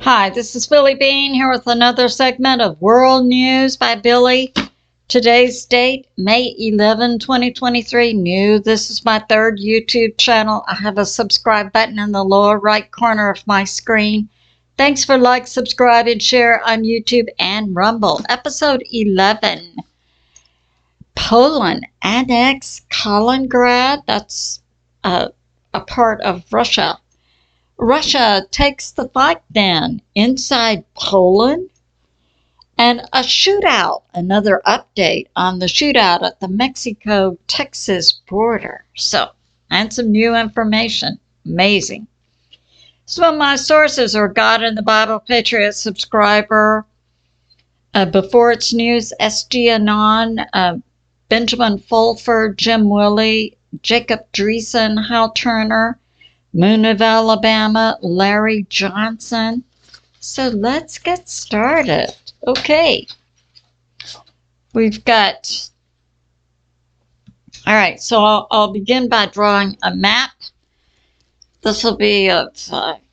Hi, this is Billie Beene here with another segment of World News by Billie. Today's date, May 11, 2023. New. This is my third YouTube channel. I have a subscribe button in the lower right corner of my screen. Thanks for like, subscribe, and share on YouTube and Rumble. Episode 11. Poland, Annex Kaliningrad. That's a part of Russia. Russia takes the fight then inside Poland, and a shootout, another update on the shootout at the Mexico-Texas border. So, and some new information. Amazing. Some of my sources are God in the Bible Patriot subscriber, Beforeitsnews, SG Anon, Benjamin Fulford, Jim Willie, Jacob Dreesen, Hal Turner, Moon of Alabama, Larry Johnson. So let's get started. Okay. We've got, all right, so I'll begin by drawing a map. This will be of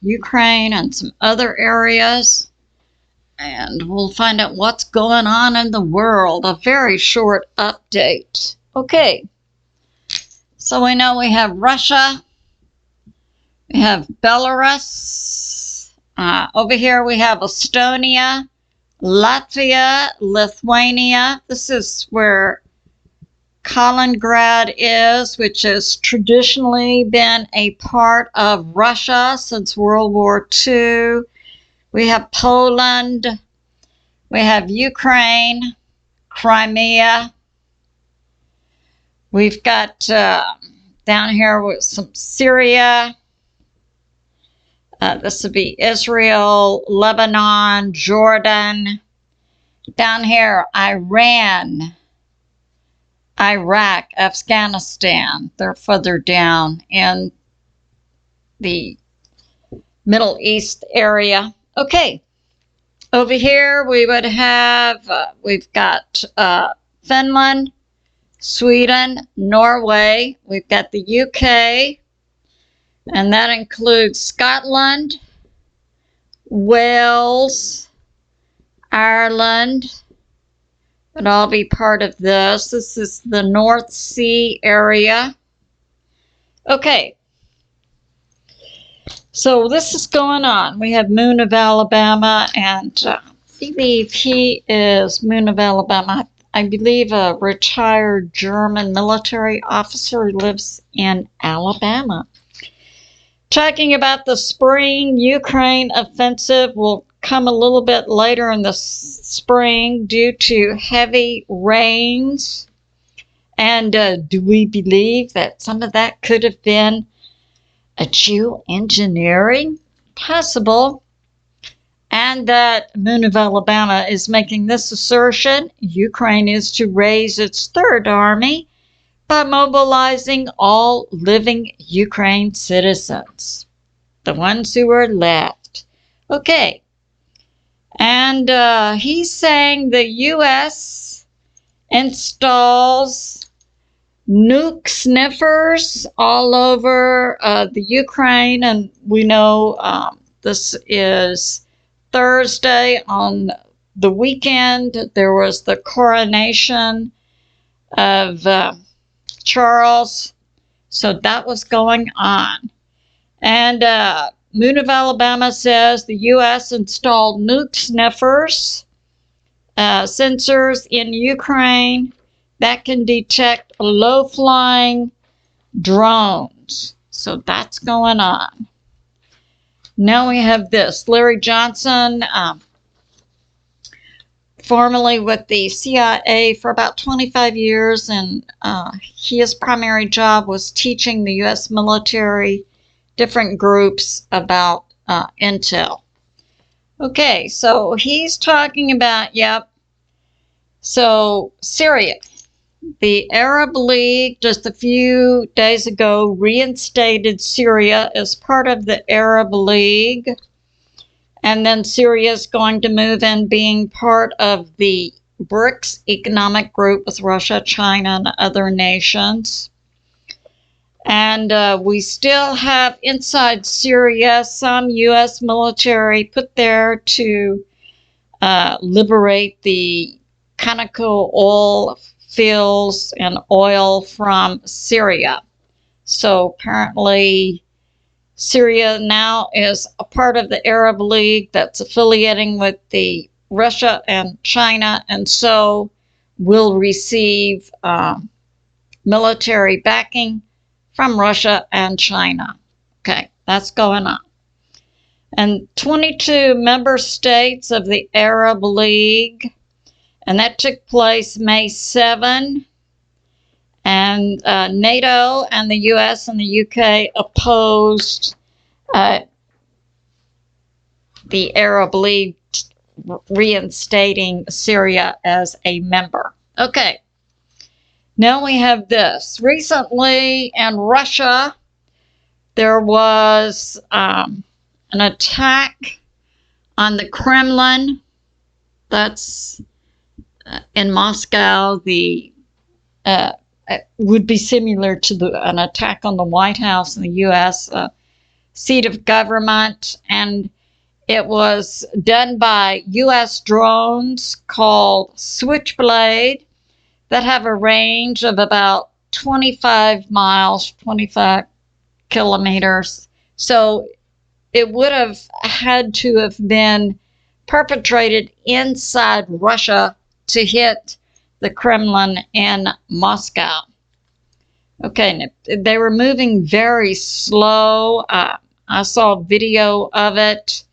Ukraine and some other areas. And we'll find out what's going on in the world. A very short update. Okay. So we know we have Russia. We have Belarus. Over here we have Estonia, Latvia, Lithuania. This is where Kaliningrad is, which has traditionally been a part of Russia since World War II. We have Poland. We have Ukraine, Crimea. We've got down here with some Syria. This would be Israel, Lebanon, Jordan. Down here, Iran, Iraq, Afghanistan. They're further down in the Middle East area. Okay. Over here, we would have, we've got Finland, Sweden, Norway. We've got the UK. And that includes Scotland, Wales, Ireland. Would all be part of this. This is the North Sea area. Okay. So this is going on. We have Moon of Alabama, and I believe he is Moon of Alabama. I believe a retired German military officer who lives in Alabama. Talking about the spring Ukraine offensive will come a little bit later in the spring due to heavy rains. And do we believe that some of that could have been a geoengineering? Possible. And that Moon of Alabama is making this assertion: Ukraine is to raise its third army by mobilizing all living Ukraine citizens, the ones who are left. Okay. And he's saying the U.S. installs nuke sniffers all over the Ukraine, and we know this is Thursday. On the weekend, there was the coronation of Charles, so that was going on. And Moon of Alabama says the U.S. installed nuke sniffers, sensors in Ukraine that can detect low-flying drones. So that's going on. Now we have this. Larry Johnson, formerly with the CIA for about 25 years, and his primary job was teaching the U.S. military, different groups about intel. Okay, so he's talking about, yep, so Syria. The Arab League just a few days ago reinstated Syria as part of the Arab League. And then Syria is going to move in being part of the BRICS economic group with Russia, China, and other nations. And we still have inside Syria some U.S. military put there to liberate the Conoco oil fields and oil from Syria. So apparently Syria now is a part of the Arab League that's affiliating with the Russia and China, and so will receive military backing from Russia and China. Okay, that's going on. And 22 member states of the Arab League, and that took place May 7. And NATO and the US and the UK opposed the Arab League reinstating Syria as a member. Okay, now we have this. Recently in Russia, there was an attack on the Kremlin. That's in Moscow. The would be similar to an attack on the White House in the U.S., seat of government, and it was done by U.S. drones called Switchblade that have a range of about 25 miles, 25 kilometers. So it would have had to have been perpetrated inside Russia to hit the Kremlin in Moscow. Okay, they were moving very slow. I saw a video of it.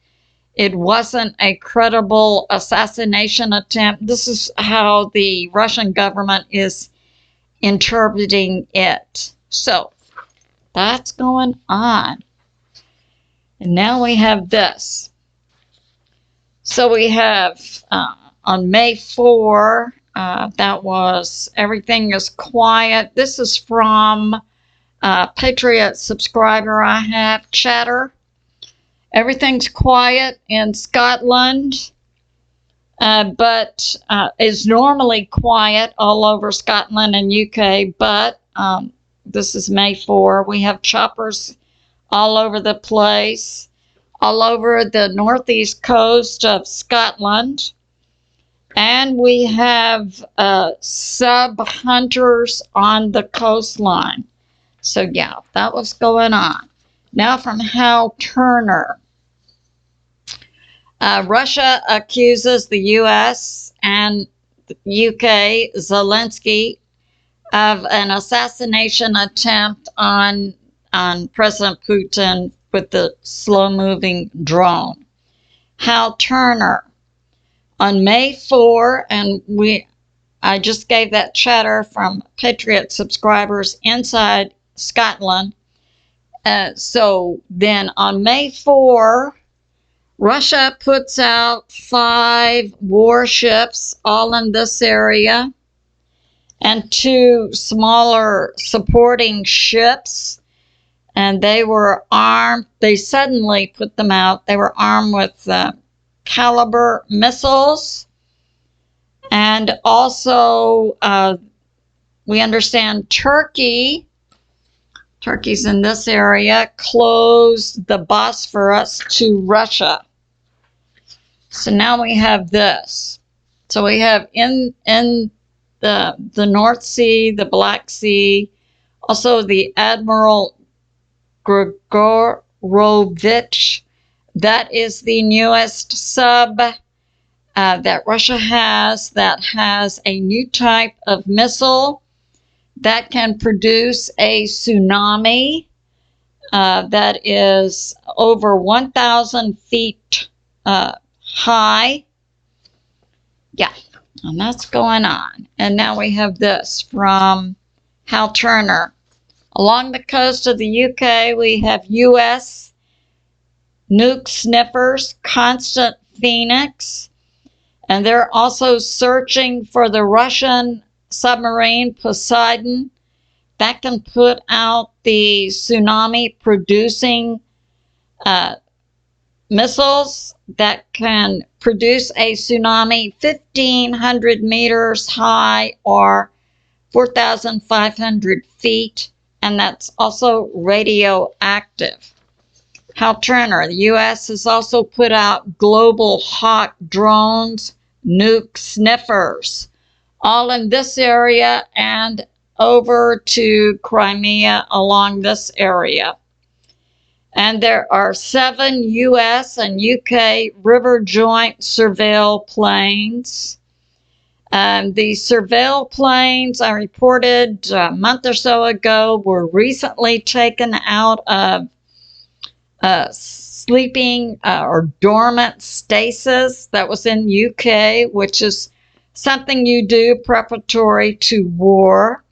It wasn't a credible assassination attempt. This is how the Russian government is interpreting it. So that's going on. And now we have this. So we have on May 4, that was Everything is Quiet. This is from Patriot subscriber I have, Chatter. Everything's quiet in Scotland, but is normally quiet all over Scotland and UK, but this is May 4. We have choppers all over the place, all over the northeast coast of Scotland. And we have sub-hunters on the coastline. So yeah, that was going on. Now from Hal Turner. Russia accuses the U.S. and the UK, Zelensky, of an assassination attempt on President Putin with the slow-moving drone. Hal Turner. On May 4, and I just gave that chatter from Patriot subscribers inside Scotland. So then on May 4, Russia puts out 5 warships all in this area and 2 smaller supporting ships. And they were armed. They suddenly put them out. They were armed with caliber missiles, and also we understand Turkey's in this area, closed the Bosphorus to Russia. So now we have this. So we have in the North Sea, the Black Sea, also the Admiral Grigorovich. That is the newest sub that Russia has, that has a new type of missile that can produce a tsunami that is over 1,000 feet high. Yeah, and that's going on. And now we have this from Hal Turner. Along the coast of the UK, we have U.S. nuke sniffers, Constant Phoenix, and they're also searching for the Russian submarine Poseidon that can put out the tsunami producing missiles that can produce a tsunami 1,500 meters high or 4,500 feet and that's also radioactive. Hal Turner, the U.S. has also put out global hawk drones, nuke sniffers, all in this area and over to Crimea along this area. And there are 7 U.S. and UK river joint surveil planes. The surveil planes, I reported a month or so ago, were recently taken out of sleeping or dormant stasis that was in UK, which is something you do preparatory to war.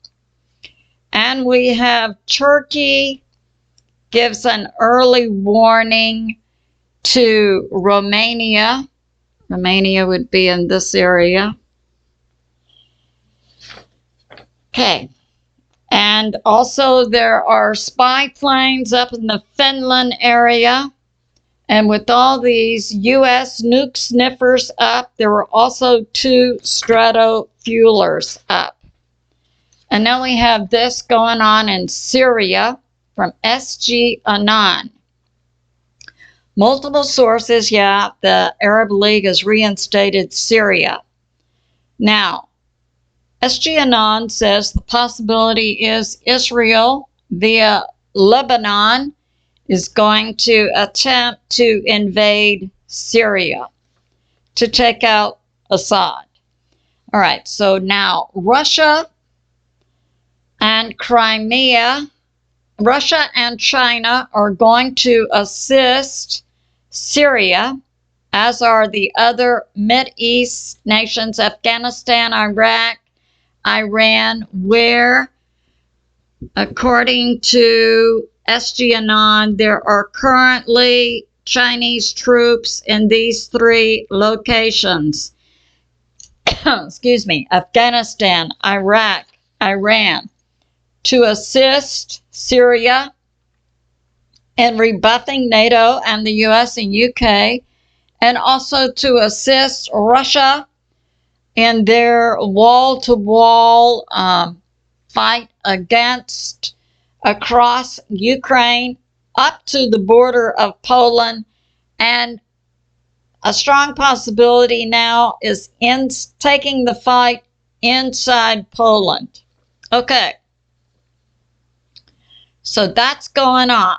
And we have Turkey gives an early warning to Romania. Romania would be in this area. Okay. And also there are spy planes up in the Finland area. And with all these U.S. nuke sniffers up, there were also 2 stratofuelers up. And now we have this going on in Syria from SG Anon. Multiple sources, the Arab League has reinstated Syria. Now, SG Anon says the possibility is Israel via Lebanon is going to attempt to invade Syria to take out Assad. All right, so now Russia and Russia and China are going to assist Syria, as are the other Mideast nations, Afghanistan, Iraq, Iran, where, according to SG Anon, there are currently Chinese troops in these 3 locations. Excuse me, Afghanistan, Iraq, Iran, to assist Syria in rebuffing NATO and the US and UK, and also to assist Russia in their wall-to-wall fight against across Ukraine up to the border of Poland. And a strong possibility now is in taking the fight inside Poland. Okay. So that's going on.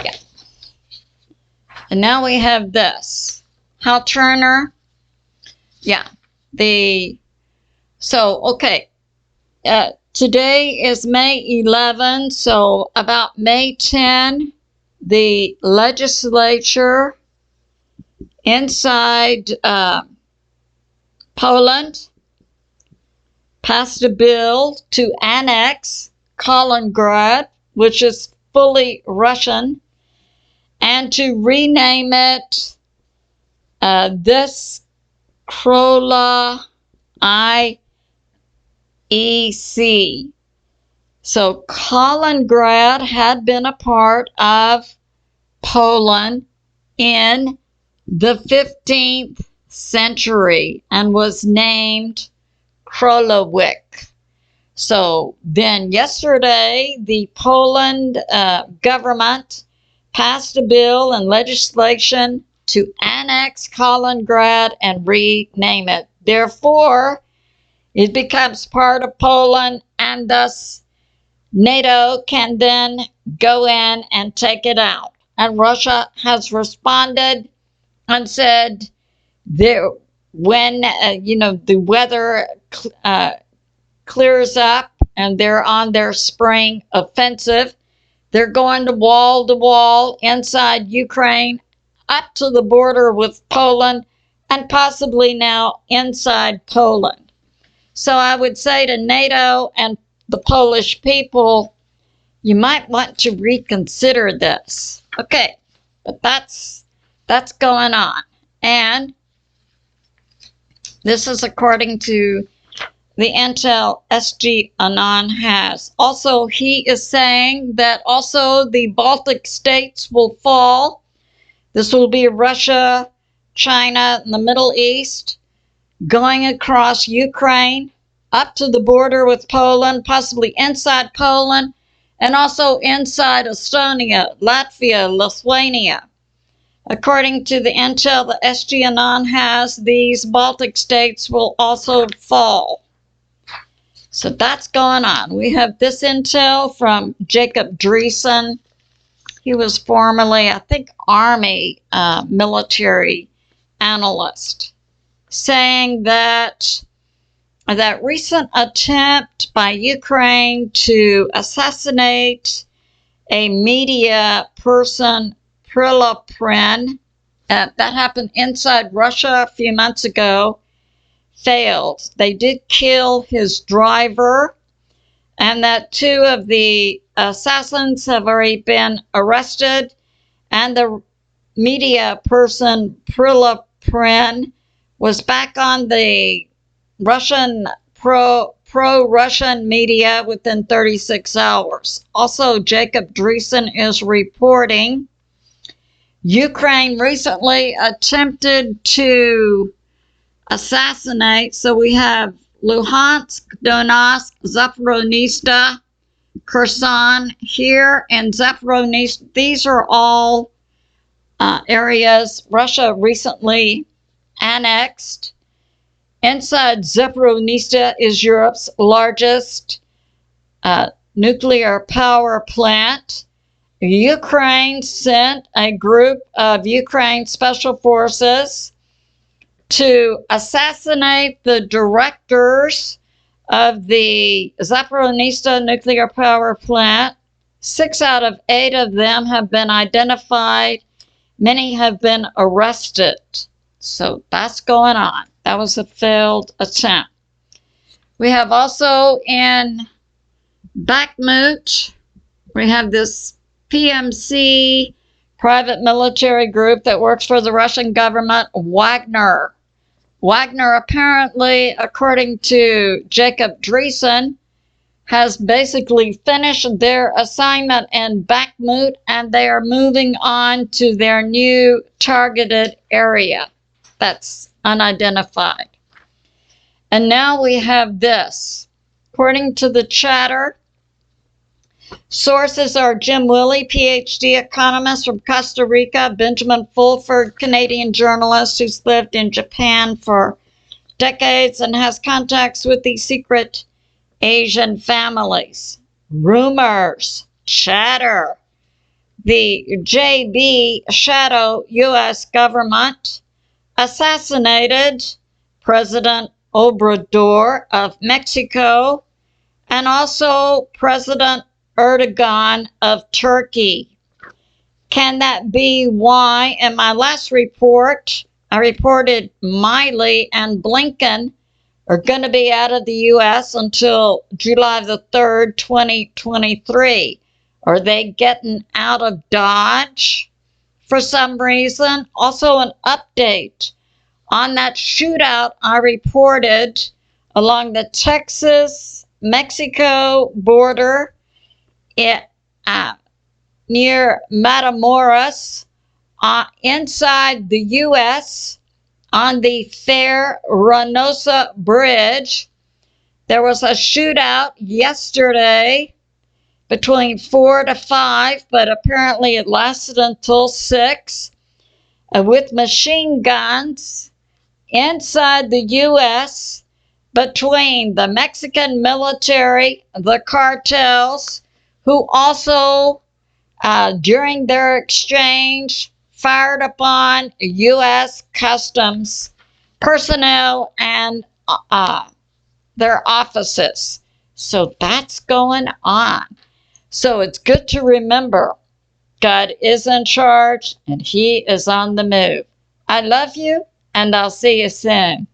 Yeah. And now we have this. Hal Turner. Yeah. Today is May 11, so about May 10, the legislature inside Poland passed a bill to annex Kaliningrad, which is fully Russian, and to rename it this Krola IEC. So Kaliningrad had been a part of Poland in the 15th century and was named Krolewicz. So then yesterday, the Poland government passed a bill and legislation to annex Kaliningrad and rename it. Therefore, it becomes part of Poland, and thus NATO can then go in and take it out. And Russia has responded and said when the weather clears up and they're on their spring offensive, they're going to wall inside Ukraine, up to the border with Poland, and possibly now inside Poland. So I would say to NATO and the Polish people, you might want to reconsider this. Okay, but that's going on. And this is according to the intel SG Anon has. Also, he is saying that also the Baltic states will fall. This will be Russia, China, and the Middle East, going across Ukraine up to the border with Poland, possibly inside Poland, and also inside Estonia, Latvia, Lithuania. According to the intel the SG Anon has, these Baltic states will also fall. So that's going on. We have this intel from Jacob Dreesen. He was formerly, I think, Army military analyst, saying that that recent attempt by Ukraine to assassinate a media person, Billie, that happened inside Russia a few months ago, failed. They did kill his driver, and that 2 of the assassins have already been arrested, and the media person, Billie, was back on the Russian pro-Russian media within 36 hours. Also, Jacob Dreesen is reporting Ukraine recently attempted to assassinate. So we have Luhansk, Donetsk, Zaporizhzhia, Kherson here, and Zaporizhzhia. These are all areas Russia recently annexed. Inside Zaporizhzhia is Europe's largest nuclear power plant. Ukraine sent a group of Ukraine special forces to assassinate the directors of the Zaporizhzhia nuclear power plant. 6 out of 8 of them have been identified. Many have been arrested. So that's going on. That was a failed attempt. We have also in Bakhmut, we have this PMC private military group that works for the Russian government, Wagner. Wagner apparently, according to Jacob Dreesen, has basically finished their assignment in Bakhmut, and they are moving on to their new targeted area that's unidentified. And now we have this. According to the chatter, sources are Jim Willie, PhD economist from Costa Rica, Benjamin Fulford, Canadian journalist who's lived in Japan for decades and has contacts with these secret Asian families. Rumors, chatter. The JB shadow U.S. government assassinated President Obrador of Mexico and also President Erdogan of Turkey. Can that be why in my last report I reported Miley and Blinken are going to be out of the U.S. until July the 3rd, 2023? Are they getting out of Dodge for some reason? Also an update on that shootout I reported along the Texas-Mexico border near Matamoros, inside the U.S. on the Fair Reynosa Bridge. There was a shootout yesterday between 4 to 5, but apparently it lasted until 6, with machine guns inside the U.S. between the Mexican military, the cartels, who also, during their exchange, fired upon U.S. Customs personnel and their offices. So that's going on. So it's good to remember God is in charge and He is on the move. I love you, and I'll see you soon.